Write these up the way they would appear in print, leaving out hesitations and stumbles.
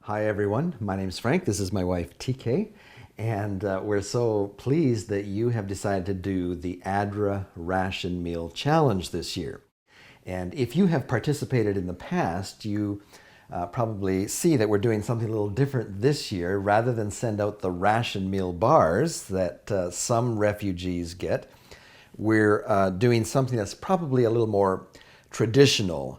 Hi everyone, my name's Frank, this is my wife TK, and we're so pleased that you have decided to do the ADRA Ration Meal Challenge this year. And if you have participated in the past, you probably see that we're doing something a little different this year. Rather than send out the ration meal bars that some refugees get, we're doing something that's probably a little more traditional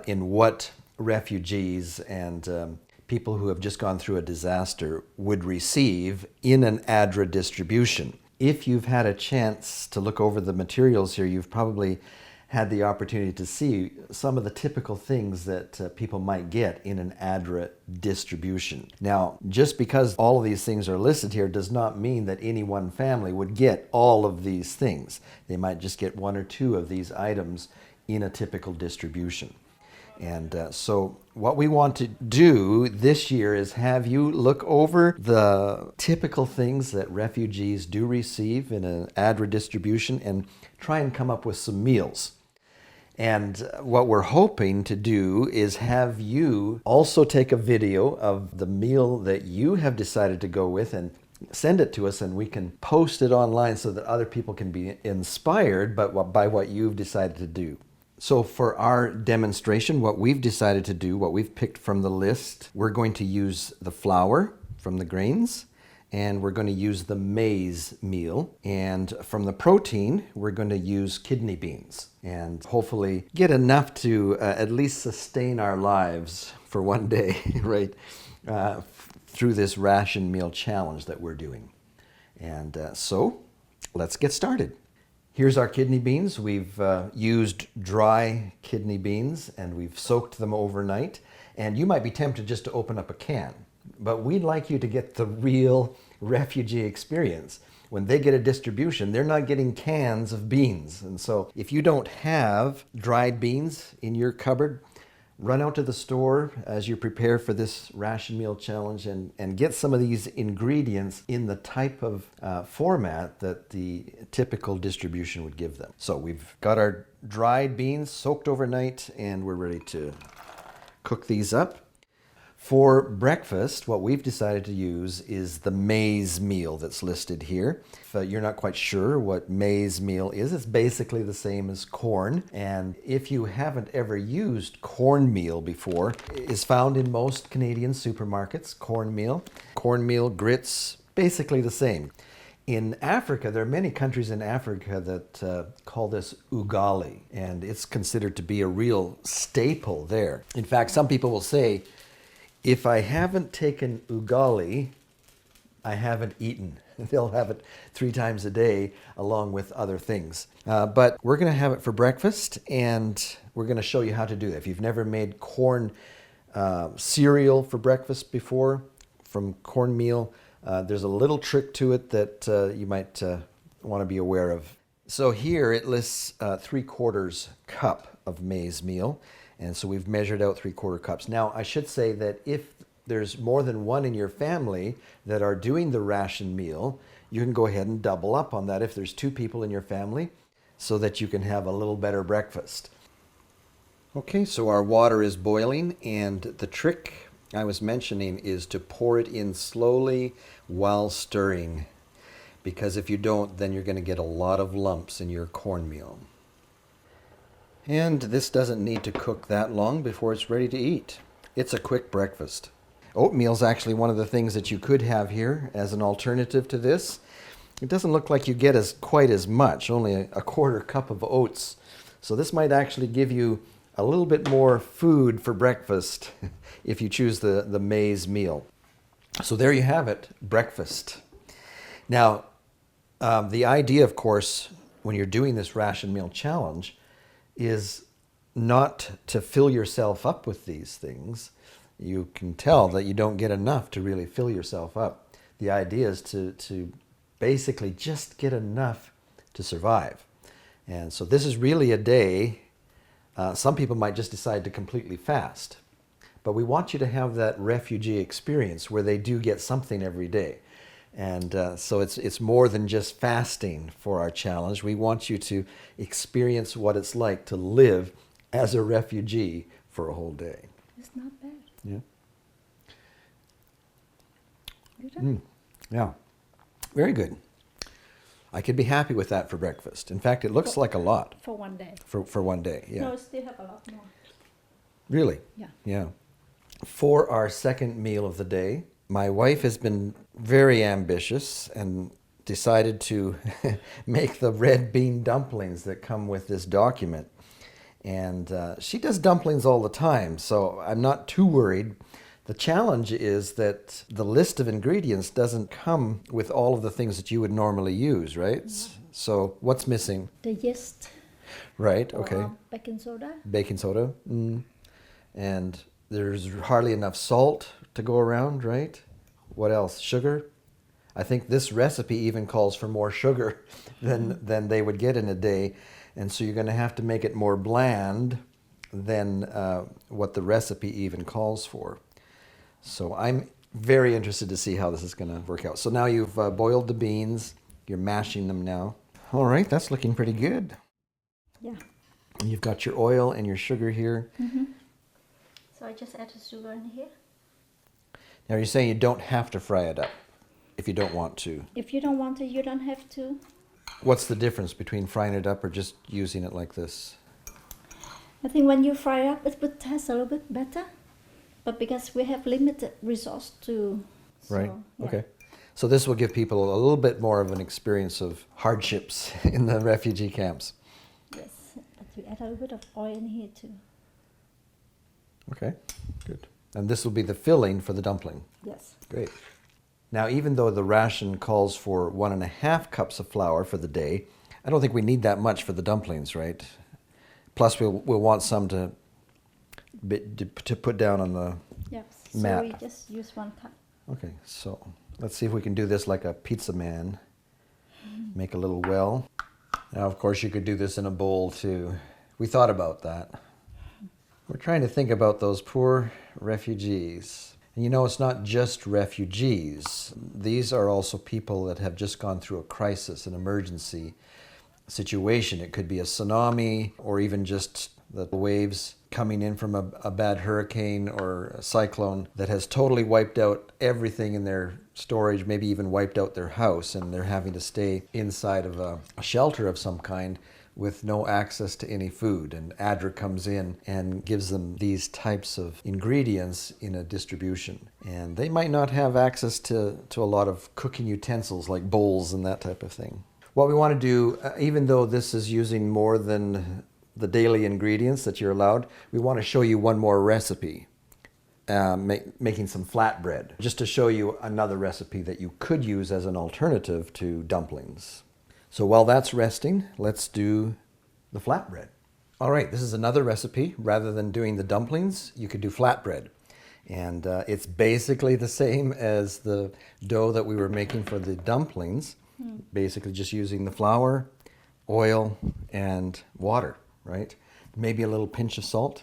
in what refugees and people who have just gone through a disaster would receive in an ADRA distribution. If you've had a chance to look over the materials here, you've probably had the opportunity to see some of the typical things that people might get in an ADRA distribution. Now, just because all of these things are listed here does not mean that any one family would get all of these things. They might just get one or two of these items in a typical distribution. And so what we want to do this year is have you look over the typical things that refugees do receive in an ADRA distribution and try and come up with some meals. And what we're hoping to do is have you also take a video of the meal that you have decided to go with and send it to us, and we can post it online so that other people can be inspired by what you've decided to do. So for our demonstration, what we've decided to do, what we've picked from the list, we're going to use the flour from the grains, and we're going to use the maize meal. And from the protein, we're going to use kidney beans and hopefully get enough to at least sustain our lives for one day, right, through this ration meal challenge that we're doing. And so let's get started. Here's our kidney beans. We've used dry kidney beans and we've soaked them overnight. And you might be tempted just to open up a can, but we'd like you to get the real refugee experience. When they get a distribution, they're not getting cans of beans. And so if you don't have dried beans in your cupboard, run out to the store as you prepare for this ration meal challenge and get some of these ingredients in the type of format that the typical distribution would give them. So we've got our dried beans soaked overnight and we're ready to cook these up. For breakfast, what we've decided to use is the maize meal that's listed here. If you're not quite sure what maize meal is, it's basically the same as corn. And if you haven't ever used cornmeal before, it's found in most Canadian supermarkets, cornmeal. Cornmeal, grits, basically the same. In Africa, there are many countries in Africa that call this ugali, and it's considered to be a real staple there. In fact, some people will say, if I haven't taken ugali, I haven't eaten. They'll have it 3 times a day along with other things. But we're going to have it for breakfast, and we're going to show you how to do that. If you've never made corn cereal for breakfast before from cornmeal, there's a little trick to it that you might want to be aware of. So here it lists 3/4 cup of maize meal. And so we've measured out 3/4 cups. Now, I should say that if there's more than one in your family that are doing the ration meal, you can go ahead and double up on that if there's 2 people in your family so that you can have a little better breakfast. Okay, so our water is boiling, and the trick I was mentioning is to pour it in slowly while stirring, because if you don't, then you're going to get a lot of lumps in your cornmeal. And this doesn't need to cook that long before it's ready to eat. It's a quick breakfast. Oatmeal is actually one of the things that you could have here as an alternative to this. It doesn't look like you get quite as much, only a 1/4 cup of oats. So this might actually give you a little bit more food for breakfast if you choose the maize meal. So there you have it, breakfast. Now, the idea, of course, when you're doing this ration meal challenge is not to fill yourself up with these things. You can tell that you don't get enough to really fill yourself up. The idea is to basically just get enough to survive. And so this is really a day. Some people might just decide to completely fast. But we want you to have that refugee experience where they do get something every day. And so it's more than just fasting for our challenge. We want you to experience what it's like to live as a refugee for a whole day. It's not bad. Yeah. Yeah, very good. I could be happy with that for breakfast. In fact, it looks like a lot. For one day. For one day, yeah. No, I still have a lot more. Really? Yeah. Yeah. For our second meal of the day, my wife has been very ambitious and decided to make the red bean dumplings that come with this document. And she does dumplings all the time, so I'm not too worried. The challenge is that the list of ingredients doesn't come with all of the things that you would normally use, right? So what's missing? The yeast. Right, Or, okay. baking soda. Baking soda. And there's hardly enough salt to go around, right? What else? Sugar. I think this recipe even calls for more sugar than they would get in a day. And so you're going to have to make it more bland than what the recipe even calls for. So I'm very interested to see how this is going to work out. So now you've boiled the beans. You're mashing them now. All right, that's looking pretty good. Yeah. And you've got your oil and your sugar here. So I just add the sugar in here. Now you're saying you don't have to fry it up if you don't want to. If you don't want to, you don't have to. What's the difference between frying it up or just using it like this? I think when you fry up, it would taste a little bit better. But because we have limited resource to... Right, yeah. okay. So this will give people a little bit more of an experience of hardships in the refugee camps. Yes, but we add a little bit of oil in here too. Okay, good. And this will be the filling for the dumpling. Yes. Great. Now, even though the ration calls for 1.5 cups of flour for the day, I don't think we need that much for the dumplings, right? Plus, we'll want some to put down on the Yes. mat. So we just use 1 cup. Okay, so let's see if we can do this like a pizza man. Make a little well. Now, of course, you could do this in a bowl too. We thought about that. We're trying to think about those poor refugees. And you know, it's not just refugees. These are also people that have just gone through a crisis, an emergency situation. It could be a tsunami or even just the waves coming in from a bad hurricane or a cyclone that has totally wiped out everything in their storage, maybe even wiped out their house, and they're having to stay inside of a shelter of some kind with no access to any food. And ADRA comes in and gives them these types of ingredients in a distribution. And they might not have access to a lot of cooking utensils like bowls and that type of thing. What we want to do, even though this is using more than the daily ingredients that you're allowed, we want to show you one more recipe, making some flatbread, just to show you another recipe that you could use as an alternative to dumplings. So while that's resting, let's do the flatbread. All right, this is another recipe. Rather than doing the dumplings, you could do flatbread. And it's basically the same as the dough that we were making for the dumplings, basically just using the flour, oil, and water, right? Maybe a little pinch of salt.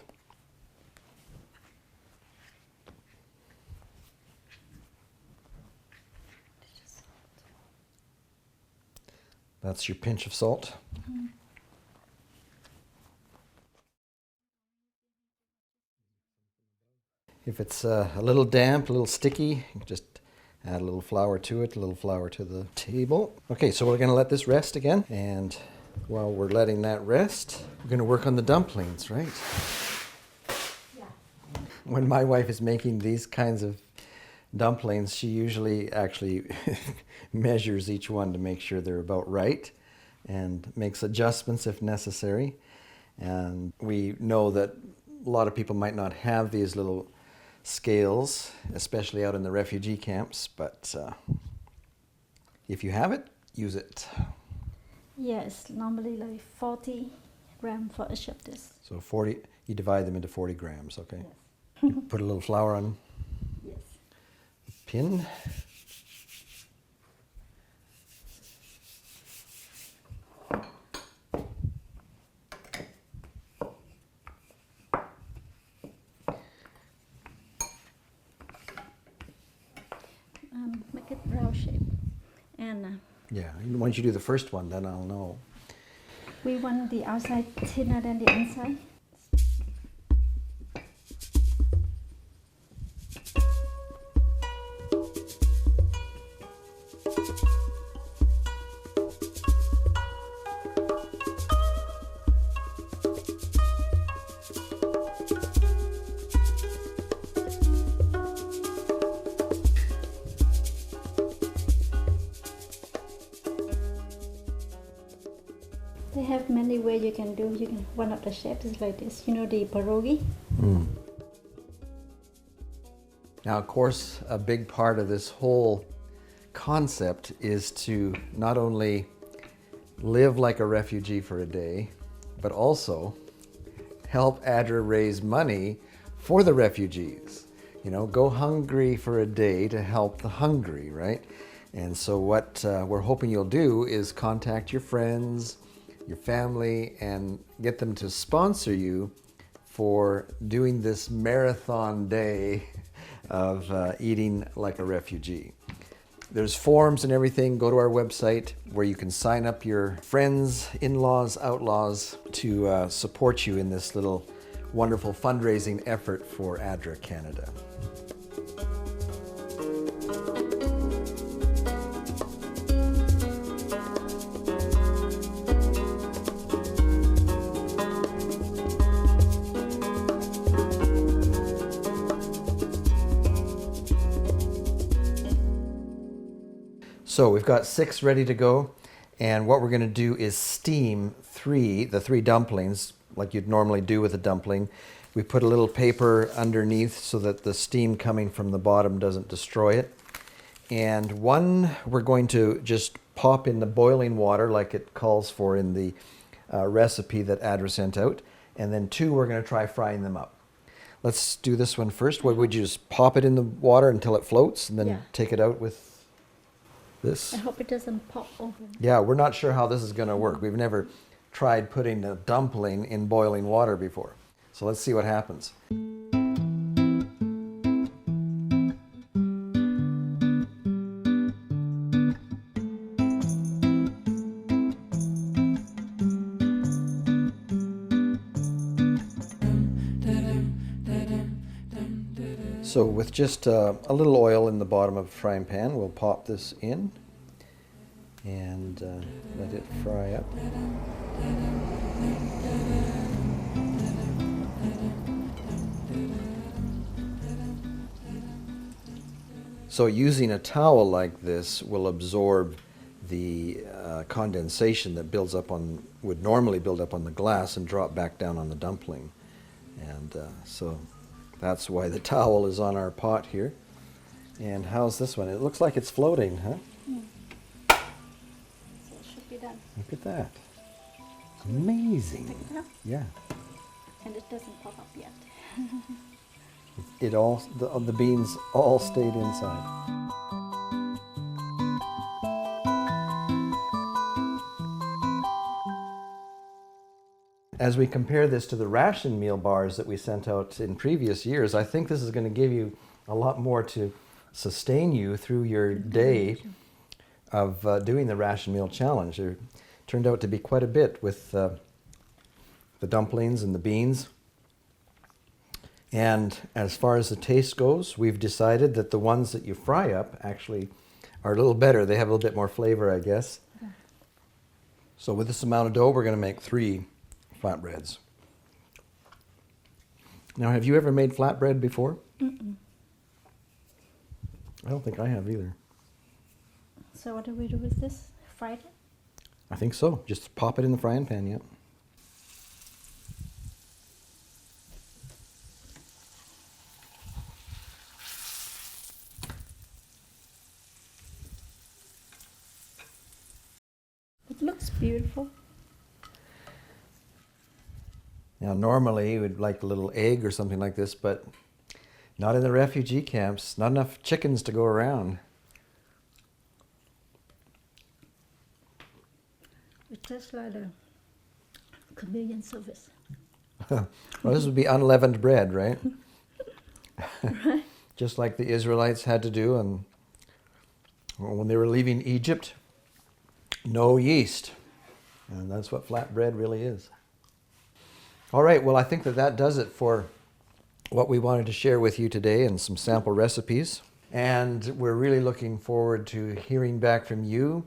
That's your pinch of salt. If it's a little damp, a little sticky, you can just add a little flour to it, a little flour to the table. Okay, so we're going to let this rest again. And while we're letting that rest, we're going to work on the dumplings, right? Yeah. When my wife is making these kinds of dumplings, she usually actually measures each one to make sure they're about right and makes adjustments if necessary. And we know that a lot of people might not have these little scales, especially out in the refugee camps, but if you have it, use it. Yes, normally like 40 grams for each of this. So 40, you divide them into 40 grams, okay? Yes. Put a little flour on Yes. the pin. Make it round shape. And Yeah, once you do the first one, then I'll know. we want the outside thinner than the inside. have many ways you can do. One of the shapes is like this. You know, the pierogi. Now, of course, a big part of this whole concept is to not only live like a refugee for a day, but also help ADRA raise money for the refugees. You know, go hungry for a day to help the hungry, right? And so what we're hoping you'll do is contact your friends, your family, and get them to sponsor you for doing this marathon day of eating like a refugee. There's forms and everything. Go to our website where you can sign up your friends, in-laws, outlaws to support you in this little wonderful fundraising effort for ADRA Canada. So we've got 6 ready to go, and what we're going to do is steam the three dumplings like you'd normally do with a dumpling. We put a little paper underneath so that the steam coming from the bottom doesn't destroy it. And one we're going to just pop in the boiling water like it calls for in the recipe that ADRA sent out. And then 2 we're going to try frying them up. Let's do this one first. What would you just pop it in the water until it floats and then take it out with this? I hope it doesn't pop open. Yeah, we're not sure how this is going to work. We've never tried putting a dumpling in boiling water before. So let's see what happens. So with just a little oil in the bottom of a frying pan, we'll pop this in and let it fry up. So using a towel like this will absorb the condensation that would normally build up on the glass and drop back down on the dumpling. And so that's why the towel is on our pot here. And how's this one? It looks like it's floating, huh? So it should be done. Look at that. Amazing. Yeah. And it doesn't pop up yet. The beans all stayed inside. As we compare this to the Ration Meal bars that we sent out in previous years, I think this is going to give you a lot more to sustain you through your day of doing the Ration Meal Challenge. There turned out to be quite a bit with the dumplings and the beans. And as far as the taste goes, we've decided that the ones that you fry up actually are a little better. They have a little bit more flavor, I guess. Yeah. So with this amount of dough, we're going to make 3 flatbreads. Now, have you ever made flatbread before? Mm-mm. I don't think I have either. So what do we do with this? Fry it? I think so. Just pop it in the frying pan, yeah. It looks beautiful. Now, normally we'd like a little egg or something like this, but not in the refugee camps. Not enough chickens to go around. It tastes like a communion service. Well, this would be unleavened bread, right? Right. Just like the Israelites had to do when they were leaving Egypt. No yeast. And that's what flatbread really is. All right, well, I think that does it for what we wanted to share with you today and some sample recipes. And we're really looking forward to hearing back from you.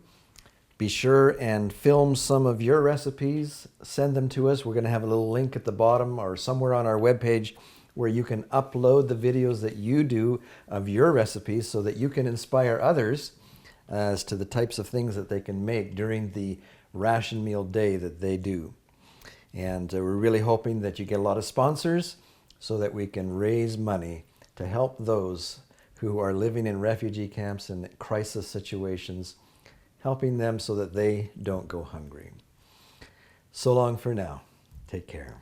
Be sure and film some of your recipes. Send them to us. We're going to have a little link at the bottom or somewhere on our webpage where you can upload the videos that you do of your recipes so that you can inspire others as to the types of things that they can make during the ration meal day that they do. And we're really hoping that you get a lot of sponsors so that we can raise money to help those who are living in refugee camps and crisis situations, helping them so that they don't go hungry. So long for now. Take care.